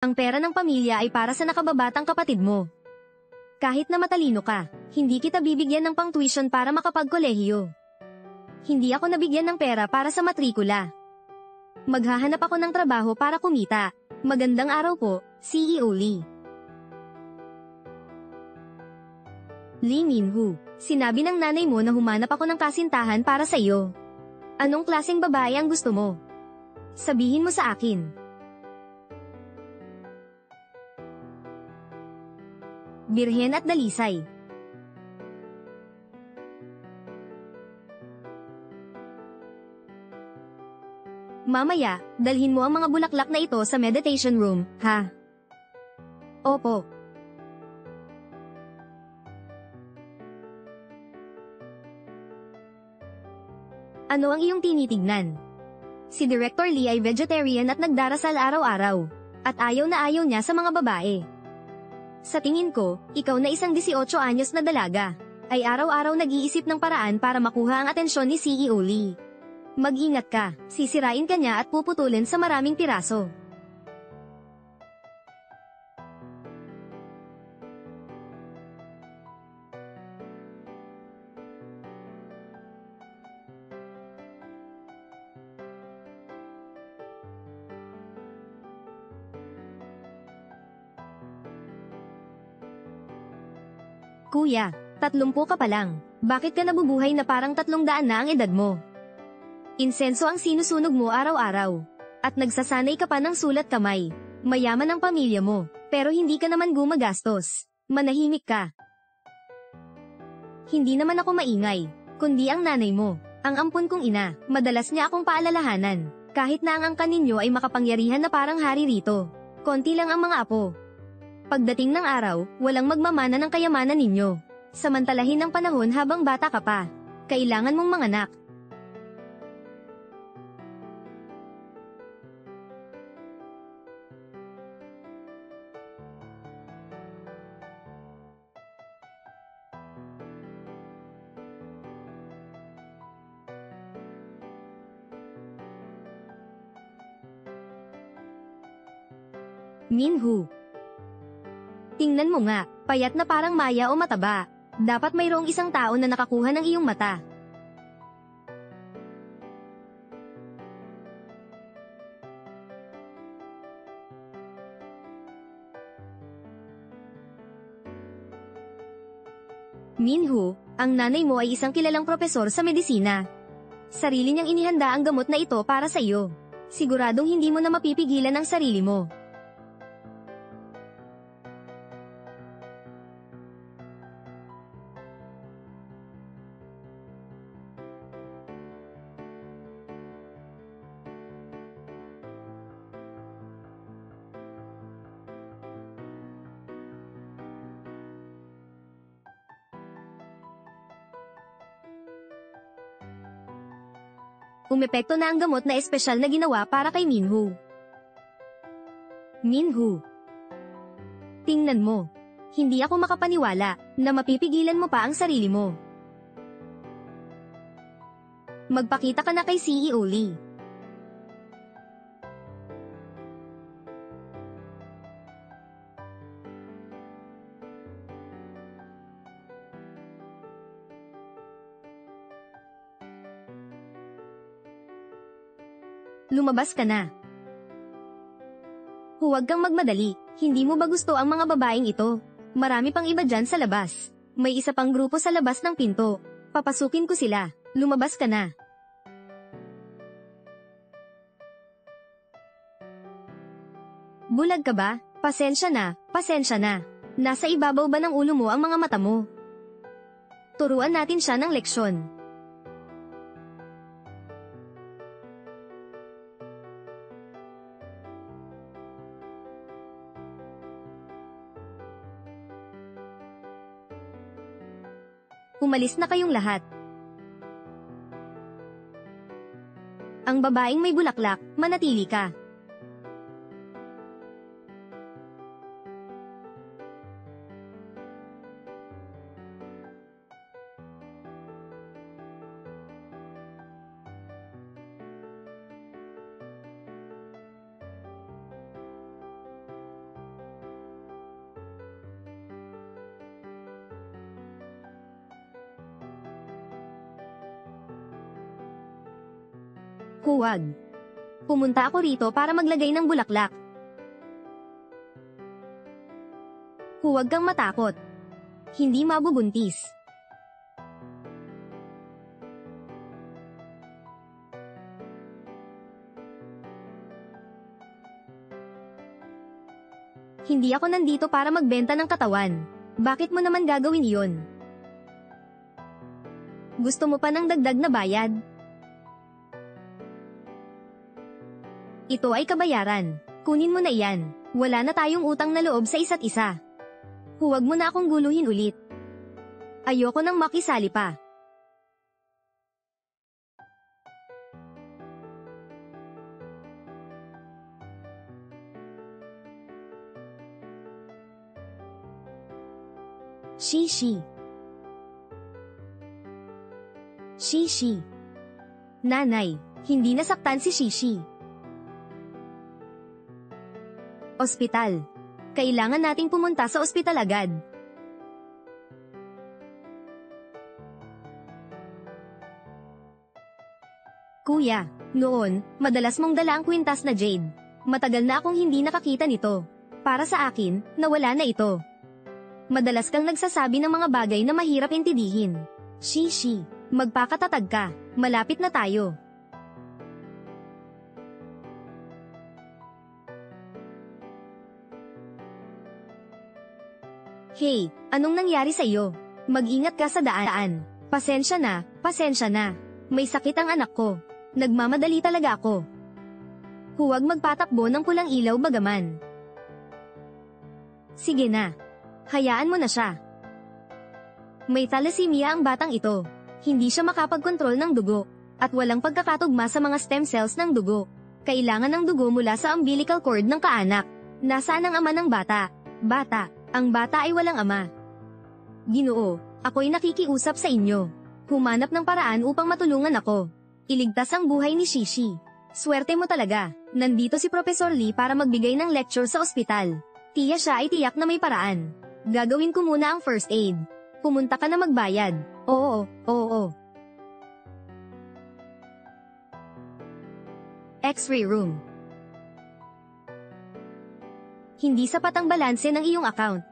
Ang pera ng pamilya ay para sa nakababatang kapatid mo. Kahit na matalino ka, hindi kita bibigyan ng pang-tuition para makapagkolehiyo. Hindi ako nabigyan ng pera para sa matrikula. Maghahanap ako ng trabaho para kumita. Magandang araw po, CEO Lee. Lee Min-ho, sinabi ng nanay mo na humanap ako ng kasintahan para sa iyo. Anong klaseng babae ang gusto mo? Sabihin mo sa akin. Birhen at dalisay. Mamaya, dalhin mo ang mga bulaklak na ito sa meditation room, ha? Opo. Ano ang iyong tinitignan? Si Director Lee ay vegetarian at nagdarasal araw-araw. At ayaw na ayaw niya sa mga babae. Sa tingin ko, ikaw na isang 18 anyos na dalaga, ay araw-araw nag-iisip ng paraan para makuha ang atensyon ni CEO Lee. Mag-ingat ka, sisirain ka niya at puputulin sa maraming piraso. Kuya, 30 ka pa lang. Bakit ka nabubuhay na parang 300 na ang edad mo? Insenso ang sinusunog mo araw-araw. At nagsasanay ka pa ng sulat kamay. Mayaman ang pamilya mo, pero hindi ka naman gumagastos. Manahimik ka. Hindi naman ako maingay, kundi ang nanay mo. Ang ampon kong ina, madalas niya akong paalalahanan. Kahit na ang angkan ninyo ay makapangyarihan na parang hari rito. Konti lang ang mga apo. Pagdating ng araw, walang magmamana ng kayamanan ninyo. Samantalahin ang panahon habang bata ka pa. Kailangan mong manganak. Min-ho. Tingnan mo nga, payat na parang maya o mataba. Dapat mayroong isang tao na nakakuha ng iyong mata. Min-ho, ang nanay mo ay isang kilalang propesor sa medisina. Sarili niyang inihanda ang gamot na ito para sa iyo. Siguradong hindi mo na mapipigilan ang sarili mo. Umepekto na ang gamot na espesyal na ginawa para kay Min-ho. Min-ho. Tingnan mo. Hindi ako makapaniwala na mapipigilan mo pa ang sarili mo. Magpakita ka na kay CEO Lee. Lumabas ka na. Huwag kang magmadali, hindi mo ba gusto ang mga babaeng ito? Marami pang iba dyan sa labas. May isa pang grupo sa labas ng pinto. Papasukin ko sila, lumabas ka na. Bulag ka ba? Pasensya na, pasensya na. Nasa ibabaw ba ng ulo mo ang mga mata mo? Turuan natin siya ng leksyon. Umalis na kayong lahat. Ang babaeng may bulaklak, manatili ka. Huwag. Pumunta ako rito para maglagay ng bulaklak. Huwag kang matakot. Hindi mabubuntis. Hindi ako nandito para magbenta ng katawan. Bakit mo naman gagawin iyon? Gusto mo pa ng dagdag na bayad? Ito ay kabayaran. Kunin mo na iyan. Wala na tayong utang na loob sa isa't isa. Huwag mo na akong guluhin ulit. Ayoko nang makisali pa. Shishi. Shishi. Nanay, hindi nasaktan si Shishi. Ospital. Kailangan nating pumunta sa ospital agad. Kuya, noon, madalas mong dala ang kwintas na jade. Matagal na akong hindi nakakita nito. Para sa akin, nawala na ito. Madalas kang nagsasabi ng mga bagay na mahirap intindihin. Shishi, magpakatatag ka. Malapit na tayo. Hey, anong nangyari sa iyo? Mag-ingat ka sa daan. Pasensya na, pasensya na. May sakit ang anak ko. Nagmamadali talaga ako. Huwag magpatakbo ng pulang ilaw bagaman. Sige na. Hayaan mo na siya. May thalassemia ang batang ito. Hindi siya makapagkontrol ng dugo. At walang pagkakatugma sa mga stem cells ng dugo. Kailangan ng dugo mula sa umbilical cord ng kaanak. Nasaan ang ama ng bata? Bata. Ang bata ay walang ama. Ginoo, ako'y nakikiusap sa inyo. Humanap ng paraan upang matulungan ako. Iligtas ang buhay ni Shishi. Swerte mo talaga. Nandito si Professor Lee para magbigay ng lecture sa ospital. Tiya siya ay tiyak na may paraan. Gagawin ko muna ang first aid. Pumunta ka na magbayad. Oo. X-ray room. Hindi sapat ang balanse ng iyong account.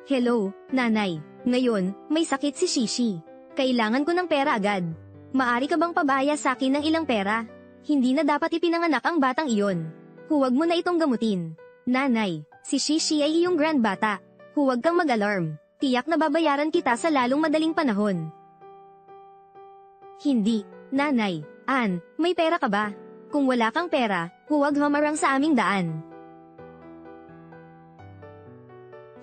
Hello, nanay. Ngayon, may sakit si Shishi. Kailangan ko ng pera agad. Maari ka bang pabaya sa akin ng ilang pera? Hindi na dapat ipinanganak ang batang iyon. Huwag mo na itong gamutin. Nanay, si Shishi ay iyong grandbata. Huwag kang mag-alarm. Tiyak na babayaran kita sa lalong madaling panahon. Hindi, nanay. Ann, may pera ka ba? Kung wala kang pera, huwag humarang sa aming daan.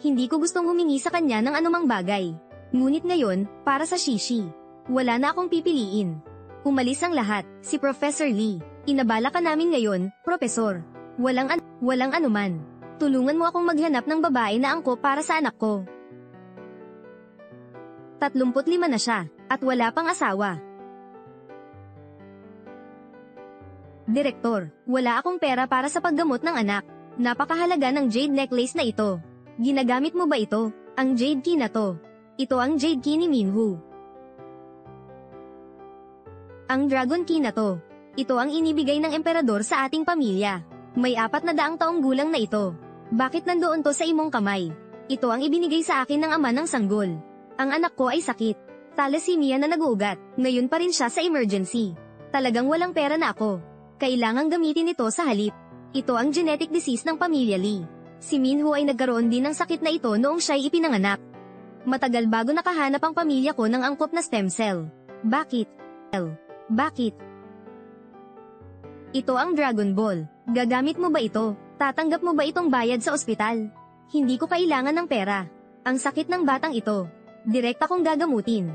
Hindi ko gustong humingi sa kanya ng anumang bagay. Ngunit ngayon, para sa Shishi, wala na akong pipiliin. Umalis ang lahat, si Professor Lee. Inabala ka namin ngayon, Profesor. Walang anuman. Tulungan mo akong maghanap ng babae na angkop para sa anak ko. 35 na siya, at wala pang asawa. Direktor, wala akong pera para sa paggamot ng anak. Napakahalaga ng jade necklace na ito. Ginagamit mo ba ito? Ang jade key na to. Ito ang jade key ni Minhu. Ang dragon key na to. Ito ang inibigay ng emperador sa ating pamilya. May 400 taong gulang na ito. Bakit nandoon to sa imong kamay? Ito ang ibinigay sa akin ng ama ng sanggol. Ang anak ko ay sakit. Thalassemia na nag-uugat. Ngayon pa rin siya sa emergency. Talagang walang pera na ako. Kailangang gamitin ito sa halip. Ito ang genetic disease ng pamilya Lee. Si Minho ay nagkaroon din ng sakit na ito noong siya'y ipinanganak. Matagal bago nakahanap ang pamilya ko ng angkop na stem cell. Bakit? Bakit? Ito ang Dragon Ball. Gagamit mo ba ito? Tatanggap mo ba itong bayad sa ospital? Hindi ko kailangan ng pera. Ang sakit ng batang ito. Direkta kong gagamutin.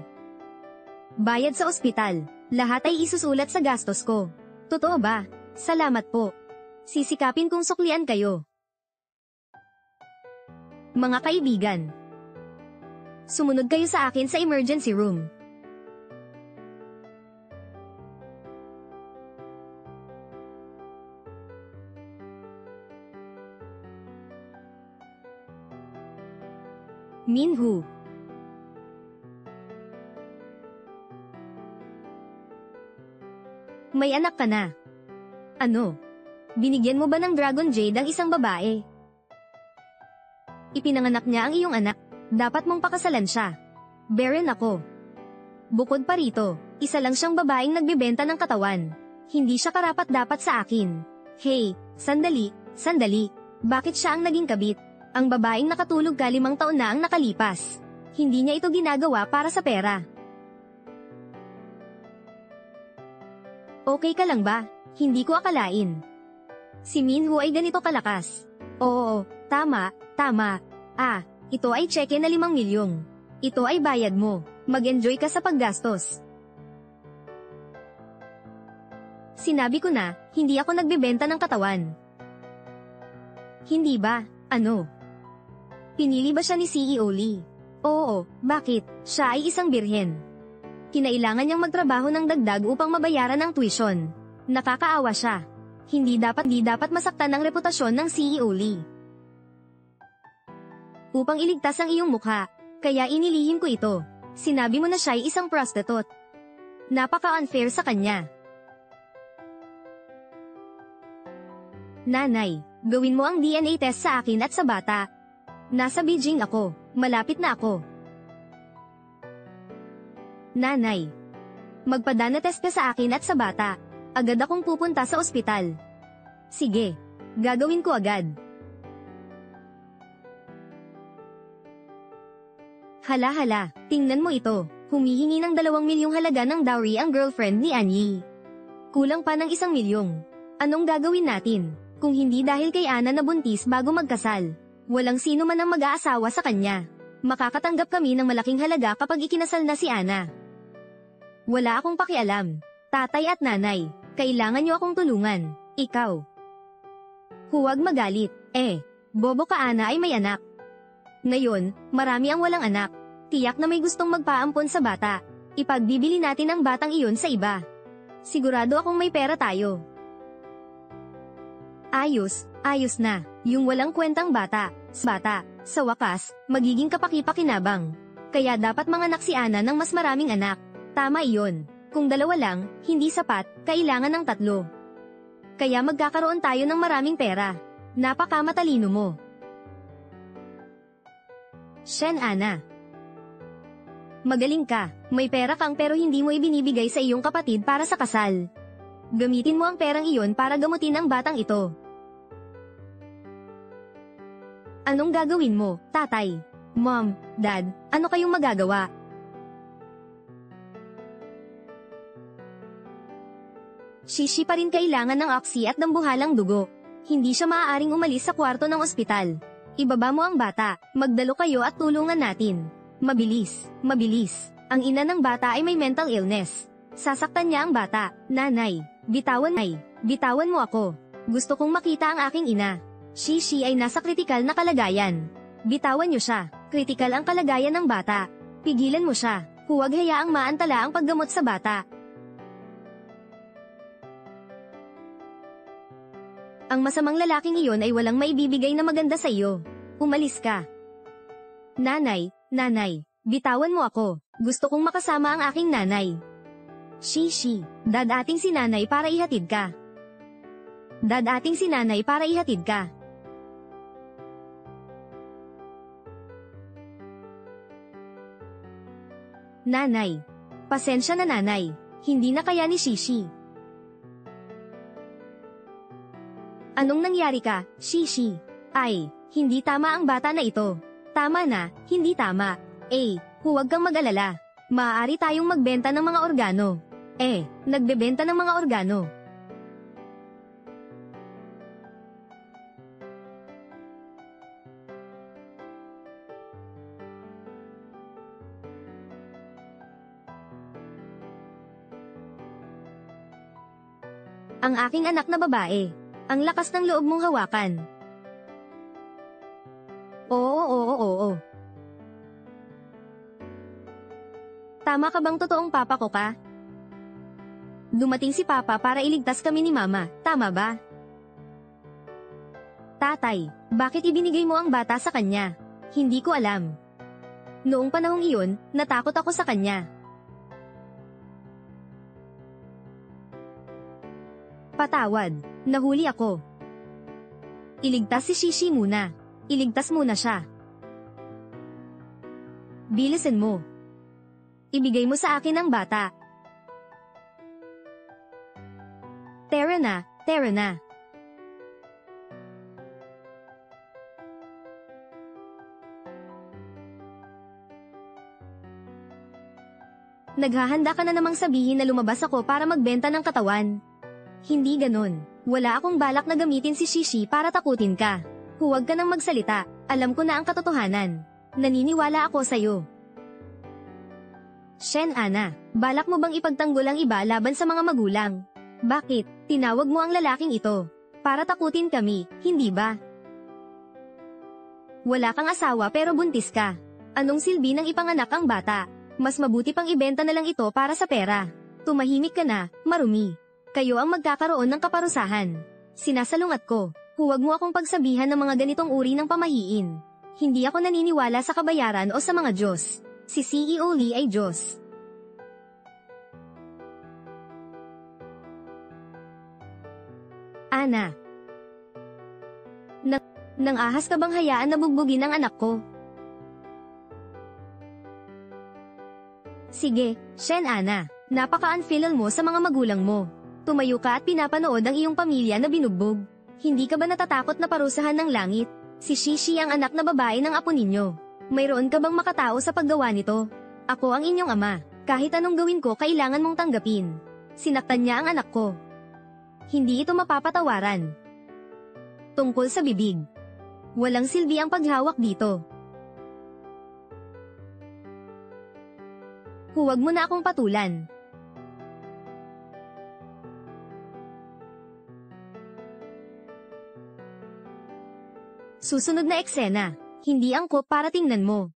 Bayad sa ospital. Lahat ay isusulat sa gastos ko. Totoo ba? Salamat po. Sisikapin kong suklian kayo. Mga kaibigan, sumunod kayo sa akin sa emergency room. Minho. May anak ka na. Ano? Binigyan mo ba ng Dragon Jade ang isang babae? Ipinanganak niya ang iyong anak. Dapat mong pakasalan siya. Baron ako. Bukod pa rito, isa lang siyang babaeng nagbebenta ng katawan. Hindi siya karapat-dapat sa akin. Hey, sandali. Bakit siya ang naging kabit? Ang babaeng nakatulog ka 5 taon na ang nakalipas. Hindi niya ito ginagawa para sa pera. Okay ka lang ba? Hindi ko akalain. Si Minho ay ganito kalakas. Oo, tama. Ito ay tseke na 5 milyong. Ito ay bayad mo. Mag-enjoy ka sa paggastos. Sinabi ko na, hindi ako nagbebenta ng katawan. Hindi ba? Ano? Pinili ba siya ni CEO Lee? Oo, bakit? Siya ay isang birhen. Kinailangan niyang magtrabaho ng dagdag upang mabayaran ang tuition. Nakakaawa siya. Hindi dapat masaktan ang reputasyon ng CEO Lee. Upang iligtas ang iyong mukha, kaya inilihim ko ito. Sinabi mo na siya ay isang prostitute. Napaka-unfair sa kanya. Nanay, gawin mo ang DNA test sa akin at sa bata. Nasa Beijing ako, malapit na ako. Nanay, magpadana test ka sa akin at sa bata. Agad akong pupunta sa ospital. Sige, gagawin ko agad. Hala, tingnan mo ito. Humihingi ng 2 milyong halaga ng dowry ang girlfriend ni Anyi. Kulang pa ng 1 milyong. Anong gagawin natin? Kung hindi dahil kay Ana na buntis bago magkasal, walang sino man ang mag-aasawa sa kanya. Makakatanggap kami ng malaking halaga kapag ikinasal na si Ana. Wala akong pakialam. Tatay at nanay, kailangan niyo akong tulungan. Ikaw. Huwag magalit. Bobo ka Ana ay may anak. Ngayon, marami ang walang anak. Tiyak na may gustong magpaampon sa bata. Ipagbibili natin ang batang iyon sa iba. Sigurado akong may pera tayo. Ayos na. Yung walang kwentang bata. Sa wakas, magiging kapaki-pakinabang. Kaya dapat manganak si Ana ng mas maraming anak. Tama iyon. Kung 2 lang, hindi sapat, kailangan ng 3. Kaya magkakaroon tayo ng maraming pera. Napakamatalino mo. Shen Ana. Magaling ka, may pera kang pero hindi mo ibinibigay sa iyong kapatid para sa kasal. Gamitin mo ang perang iyon para gamutin ang batang ito. Anong gagawin mo, tatay? Mom, dad, ano kayong magagawa? Shishi pa rin kailangan ng oxy at dambuhalang dugo. Hindi siya maaaring umalis sa kwarto ng ospital. Ibaba mo ang bata, magdalo kayo at tulungan natin. Mabilis. Ang ina ng bata ay may mental illness. Sasaktan niya ang bata. Nanay, bitawan mo ako. Gusto kong makita ang aking ina. Shishi ay nasa kritikal na kalagayan. Bitawan niyo siya. Kritikal ang kalagayan ng bata. Pigilan mo siya. Huwag hayaang maantala ang paggamot sa bata. Ang masamang lalaking iyon ay walang maibibigay na maganda sa iyo. Umalis ka. Nanay, bitawan mo ako. Gusto kong makasama ang aking nanay. Shishi, dadating si nanay para ihatid ka. Nanay. Pasensya na nanay. Hindi na kaya ni Shishi. Anong nangyari ka, Shishi? Ay, hindi tama ang bata na ito. Tama na, hindi tama. Huwag kang mag-alala. Maaari tayong magbenta ng mga organo. Nagbebenta ng mga organo. Ang aking anak na babae. Ang lakas ng loob mong hawakan. Oo. Tama ka bang totoong papa ko ka? Dumating si Papa para iligtas kami ni Mama, tama ba? Tatay, bakit ibinigay mo ang bata sa kanya? Hindi ko alam. Noong panahong iyon, natakot ako sa kanya. Patawad, nahuli ako. Iligtas si Shishi muna. Iligtas muna siya. Bilisan mo. Ibigay mo sa akin ang bata. Tara na, tara na. Naghahanda ka na namang sabihin na lumabas ako para magbenta ng katawan. Hindi ganon. Wala akong balak na gamitin si Shishi para takutin ka. Huwag ka nang magsalita. Alam ko na ang katotohanan. Naniniwala ako sa'yo. Shen Ana, balak mo bang ipagtanggol ang iba laban sa mga magulang? Bakit? Tinawag mo ang lalaking ito. Para takutin kami, hindi ba? Wala kang asawa pero buntis ka. Anong silbi ng ipanganak ang bata? Mas mabuti pang ibenta na lang ito para sa pera. Tumahimik ka na, marumi. Kayo ang magkakaroon ng kaparusahan. Sinasalungat ko, huwag mo akong pagsabihan ng mga ganitong uri ng pamahiin. Hindi ako naniniwala sa kabayaran o sa mga Diyos. Si CEO Lee ay Diyos. Ana. Nang ahas ka bang hayaan na bugbugin ang anak ko? Sige, Shen Ana, napaka-unfilial mo sa mga magulang mo. Tumayo ka at pinapanood ang iyong pamilya na binugbog. Hindi ka ba natatakot na parusahan ng langit? Si Shishi ang anak na babae ng apo ninyo. Mayroon ka bang makatao sa paggawa nito? Ako ang inyong ama. Kahit anong gawin ko kailangan mong tanggapin. Sinaktan niya ang anak ko. Hindi ito mapapatawaran. Tungkol sa bibig. Walang silbi ang paghawak dito. Huwag mo na akong patulan. Susunod na eksena. Hindi angkop para tingnan mo.